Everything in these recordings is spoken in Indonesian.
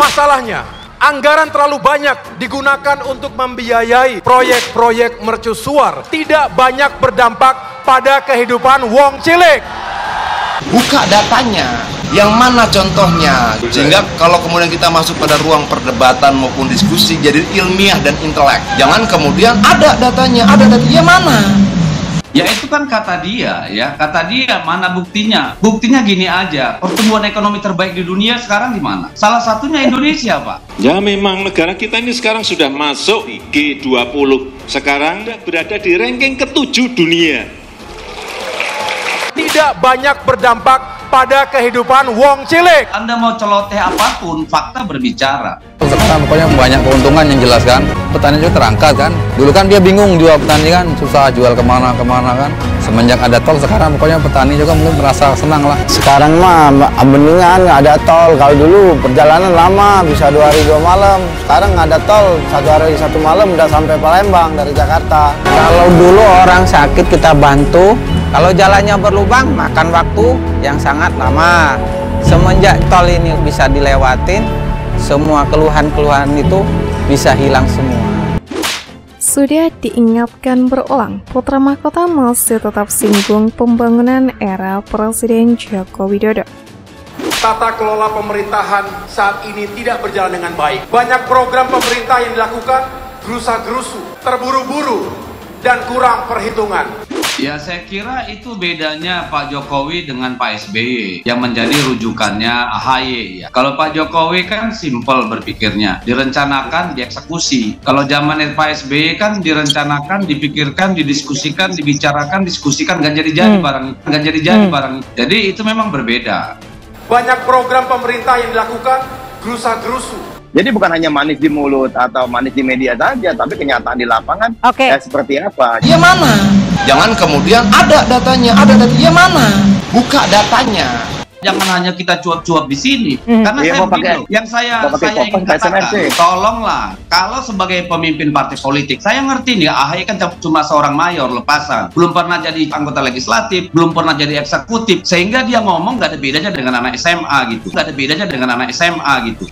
Masalahnya, anggaran terlalu banyak digunakan untuk membiayai proyek-proyek mercusuar, tidak banyak berdampak pada kehidupan wong cilik. Buka datanya, yang mana contohnya, sehingga kalau kemudian kita masuk pada ruang perdebatan maupun diskusi jadi ilmiah dan intelek. Jangan kemudian ada datanya, ya mana? Ya itu kan kata dia, mana buktinya? Buktinya gini aja, pertumbuhan ekonomi terbaik di dunia sekarang di mana? Salah satunya Indonesia, Pak. Ya memang negara kita ini sekarang sudah masuk di G20. Sekarang berada di ranking ke-7 dunia. Tidak banyak berdampak pada kehidupan wong cilik. Anda mau celoteh apapun, fakta berbicara. Sekarang pokoknya banyak keuntungan yang jelas kan. Petani juga terangkat kan. Dulu kan dia bingung jual petani kan, susah jual kemana kan. Semenjak ada tol sekarang pokoknya petani juga mungkin merasa senang lah. Sekarang mah mendingan nggak ada tol. Kalau dulu perjalanan lama, bisa 2 hari 2 malam. Sekarang nggak ada tol, 1 hari 1 malam udah sampai Palembang dari Jakarta. Kalau dulu orang sakit kita bantu, kalau jalannya berlubang makan waktu yang sangat lama. Semenjak tol ini bisa dilewatin, semua keluhan-keluhan itu bisa hilang semua. Sudah diingatkan berulang, putra mahkota masih tetap singgung pembangunan era Presiden Joko Widodo. Tata kelola pemerintahan saat ini tidak berjalan dengan baik. Banyak program pemerintah yang dilakukan gerusa-gerusu, terburu-buru, dan kurang perhitungan. Ya saya kira itu bedanya Pak Jokowi dengan Pak SBY yang menjadi rujukannya AHY ya. Kalau Pak Jokowi kan simpel berpikirnya, direncanakan, dieksekusi. Kalau zaman Pak SBY kan direncanakan, dipikirkan, didiskusikan, dibicarakan, diskusikan, nggak jadi-jadi barang itu. Jadi itu memang berbeda. Banyak program pemerintah yang dilakukan gerusa-gerusu. Jadi bukan hanya manis di mulut atau manis di media saja, tapi kenyataan di lapangan seperti apa? Ya mana? Jangan kemudian ada datanya, ya mana? Buka datanya. Jangan hanya kita cuap-cuap di sini, karena saya begini, yang saya ingin katakan, tolonglah, kalau sebagai pemimpin partai politik, saya ngerti nih, AHY kan cuma seorang mayor lepasan, belum pernah jadi anggota legislatif, belum pernah jadi eksekutif, sehingga dia ngomong nggak ada bedanya dengan anak SMA gitu,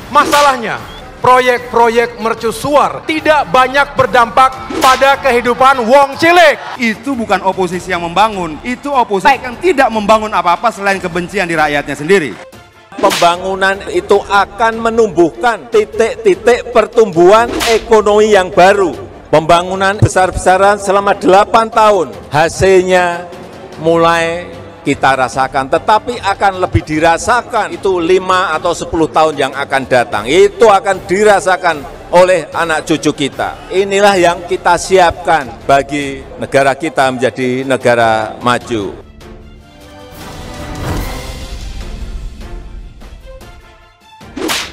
Masalahnya, proyek-proyek mercusuar tidak banyak berdampak pada kehidupan wong cilik. Itu bukan oposisi yang membangun, itu oposisi yang tidak membangun apa-apa selain kebencian di rakyatnya sendiri. Pembangunan itu akan menumbuhkan titik-titik pertumbuhan ekonomi yang baru. Pembangunan besar-besaran selama 8 tahun, hasilnya mulai kita rasakan, tetapi akan lebih dirasakan itu 5 atau 10 tahun yang akan datang. Itu akan dirasakan oleh anak cucu kita. Inilah yang kita siapkan bagi negara kita menjadi negara maju.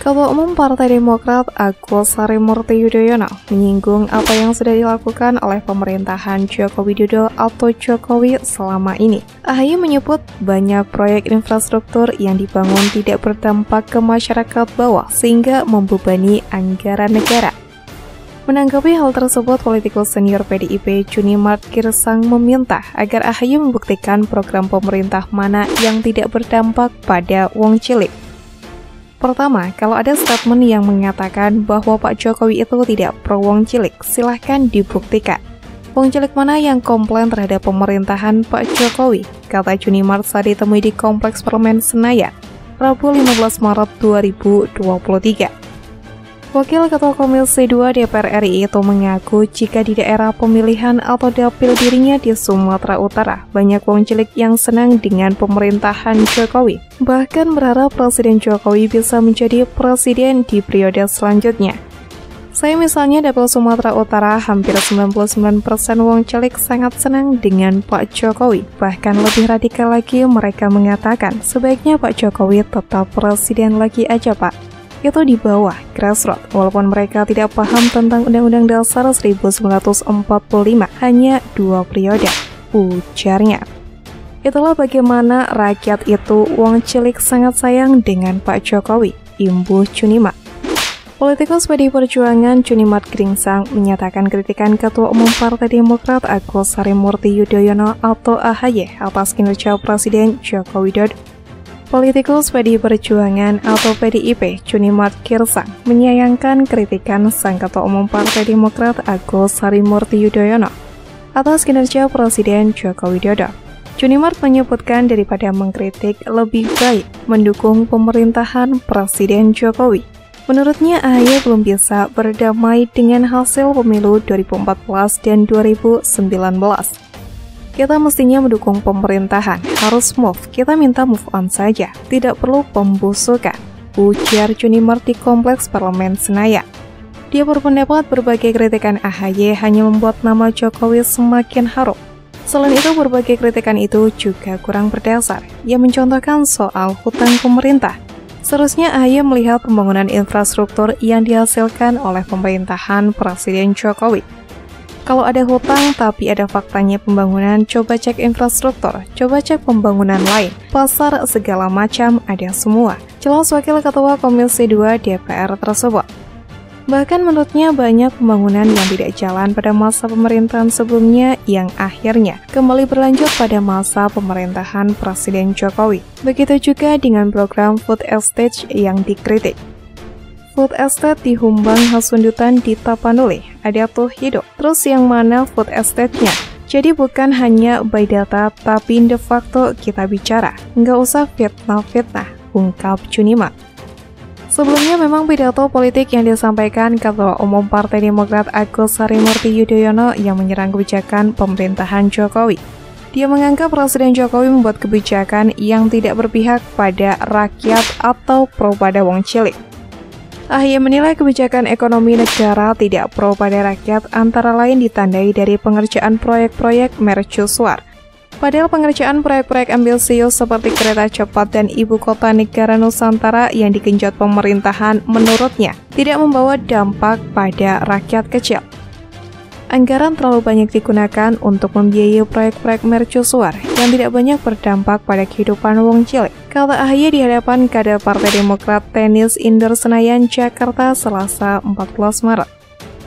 Ketua Umum Partai Demokrat Agus Harimurti Yudhoyono menyinggung apa yang sudah dilakukan oleh pemerintahan Joko Widodo atau Jokowi selama ini. AHY menyebut banyak proyek infrastruktur yang dibangun tidak berdampak ke masyarakat bawah sehingga membebani anggaran negara. Menanggapi hal tersebut, politikus senior PDIP Junimart Girsang meminta agar AHY membuktikan program pemerintah mana yang tidak berdampak pada wong cilik. Pertama, kalau ada statement yang mengatakan bahwa Pak Jokowi itu tidak pro wong cilik, silahkan dibuktikan. Wong cilik mana yang komplain terhadap pemerintahan Pak Jokowi? Kata Junimart saat ditemui di Kompleks Parlemen Senayan, Rabu 15 Maret 2023. Wakil Ketua Komisi 2 DPR RI itu mengaku jika di daerah pemilihan atau dapil dirinya di Sumatera Utara, banyak wong cilik yang senang dengan pemerintahan Jokowi. Bahkan berharap Presiden Jokowi bisa menjadi presiden di periode selanjutnya. Saya misalnya dapil Sumatera Utara, hampir 99% wong cilik sangat senang dengan Pak Jokowi. Bahkan lebih radikal lagi, mereka mengatakan sebaiknya Pak Jokowi tetap presiden lagi aja Pak. Itu di bawah grassroots, walaupun mereka tidak paham tentang Undang-Undang Dasar 1945, hanya 2 periode, ujarnya. Itulah bagaimana rakyat itu wong cilik sangat sayang dengan Pak Jokowi, imbuh Junimart. Politikus PDI Perjuangan Junimart Girsang menyatakan kritikan Ketua Umum Partai Demokrat Agus Harimurti Yudhoyono atau AHY atas kinerja Presiden Joko Widodo. Politikus PDI Perjuangan atau PDIP, Junimart Girsang, menyayangkan kritikan Sang Ketua Umum Partai Demokrat Agus Harimurti Yudhoyono atas kinerja Presiden Joko Widodo. Junimart menyebutkan daripada mengkritik, lebih baik mendukung pemerintahan Presiden Jokowi. Menurutnya, AHY belum bisa berdamai dengan hasil pemilu 2014 dan 2019. Kita mestinya mendukung pemerintahan, harus move, kita minta move on saja, tidak perlu pembusukan, ujar Junimart di Kompleks Parlemen Senayan. Dia berpendapat berbagai kritikan AHY hanya membuat nama Jokowi semakin harum. Selain itu, berbagai kritikan itu juga kurang berdasar. Ia mencontohkan soal hutang pemerintah. Seharusnya AHY melihat pembangunan infrastruktur yang dihasilkan oleh pemerintahan Presiden Jokowi. Kalau ada hutang tapi ada faktanya pembangunan, coba cek infrastruktur, coba cek pembangunan lain, pasar segala macam ada semua. Jelas Wakil Ketua Komisi 2 DPR tersebut. Bahkan menurutnya banyak pembangunan yang tidak jalan pada masa pemerintahan sebelumnya yang akhirnya kembali berlanjut pada masa pemerintahan Presiden Jokowi. Begitu juga dengan program food estate yang dikritik. Food estate di Humbang Hasundutan di Tapanuli, ada tuh hidup. Terus yang mana food estate-nya? Jadi bukan hanya by data, tapi de facto kita bicara. Nggak usah fitnah-fitnah, ungkap Junimart. Sebelumnya memang pidato politik yang disampaikan Ketua Umum Partai Demokrat Agus Harimurti Yudhoyono yang menyerang kebijakan pemerintahan Jokowi. Dia menganggap Presiden Jokowi membuat kebijakan yang tidak berpihak pada rakyat atau pro pada wong cilik. AHY menilai kebijakan ekonomi negara tidak pro pada rakyat antara lain ditandai dari pengerjaan proyek-proyek mercusuar. Padahal pengerjaan proyek-proyek ambisius seperti kereta cepat dan ibu kota negara Nusantara yang digenjot pemerintahan menurutnya tidak membawa dampak pada rakyat kecil. Anggaran terlalu banyak digunakan untuk membiayai proyek-proyek mercusuar yang tidak banyak berdampak pada kehidupan wong cilik, kata AHY di hadapan kader Partai Demokrat Tenis Indoor Senayan, Jakarta, Selasa 14 Maret.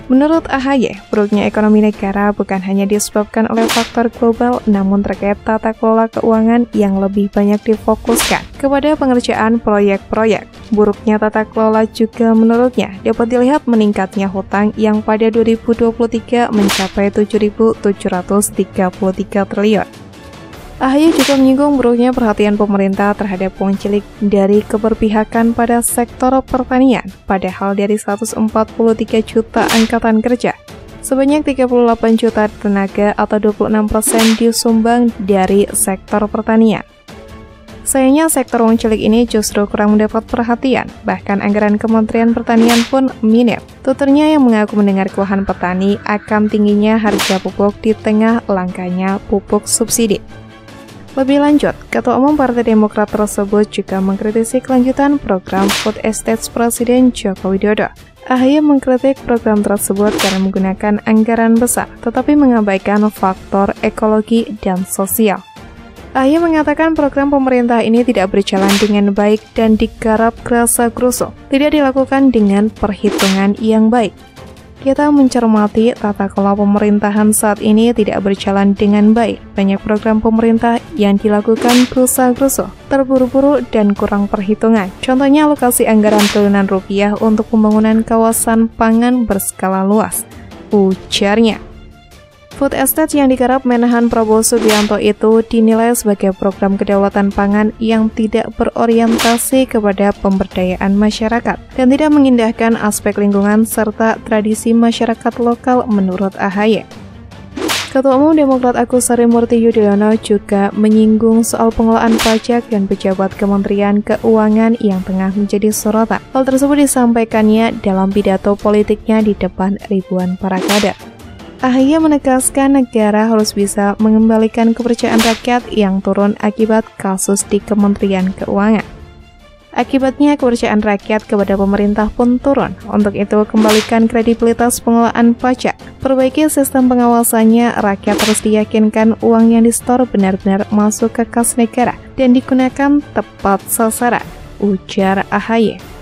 Menurut AHY, buruknya ekonomi negara bukan hanya disebabkan oleh faktor global, namun terkait tata kelola keuangan yang lebih banyak difokuskan kepada pengerjaan proyek-proyek. Buruknya tata kelola juga menurutnya dapat dilihat meningkatnya hutang yang pada 2023 mencapai 7.733 triliun. AHY juga menyinggung buruknya perhatian pemerintah terhadap wong cilik dari keberpihakan pada sektor pertanian, padahal dari 143 juta angkatan kerja, sebanyak 38 juta tenaga atau 26% disumbang dari sektor pertanian. Sayangnya sektor wong cilik ini justru kurang mendapat perhatian, bahkan anggaran Kementerian Pertanian pun minim. Tuturnya yang mengaku mendengar keluhan petani akan tingginya harga pupuk di tengah langkanya pupuk subsidi. Lebih lanjut, Ketua Umum Partai Demokrat tersebut juga mengkritisi kelanjutan program food estate Presiden Joko Widodo. AHY mengkritik program tersebut karena menggunakan anggaran besar, tetapi mengabaikan faktor ekologi dan sosial. AHY mengatakan program pemerintah ini tidak berjalan dengan baik dan digarap gerasa-gerusu, tidak dilakukan dengan perhitungan yang baik. Kita mencermati tata kelola pemerintahan saat ini tidak berjalan dengan baik. Banyak program pemerintah yang dilakukan gerasa-gerusu, terburu-buru dan kurang perhitungan. Contohnya alokasi anggaran triliunan rupiah untuk pembangunan kawasan pangan berskala luas, ujarnya. Food estate yang digarap Menhan Prabowo Subianto itu dinilai sebagai program kedaulatan pangan yang tidak berorientasi kepada pemberdayaan masyarakat dan tidak mengindahkan aspek lingkungan serta tradisi masyarakat lokal menurut AHY. Ketua Umum Demokrat Agus Harimurti Yudhoyono juga menyinggung soal pengelolaan pajak dan pejabat Kementerian Keuangan yang tengah menjadi sorotan. Hal tersebut disampaikannya dalam pidato politiknya di depan ribuan para kader. AHY menegaskan negara harus bisa mengembalikan kepercayaan rakyat yang turun akibat kasus di Kementerian Keuangan. Akibatnya kepercayaan rakyat kepada pemerintah pun turun. Untuk itu, kembalikan kredibilitas pengelolaan pajak. Perbaiki sistem pengawasannya, rakyat harus diyakinkan uang yang disetor benar-benar masuk ke kas negara dan digunakan tepat sasaran, ujar AHY.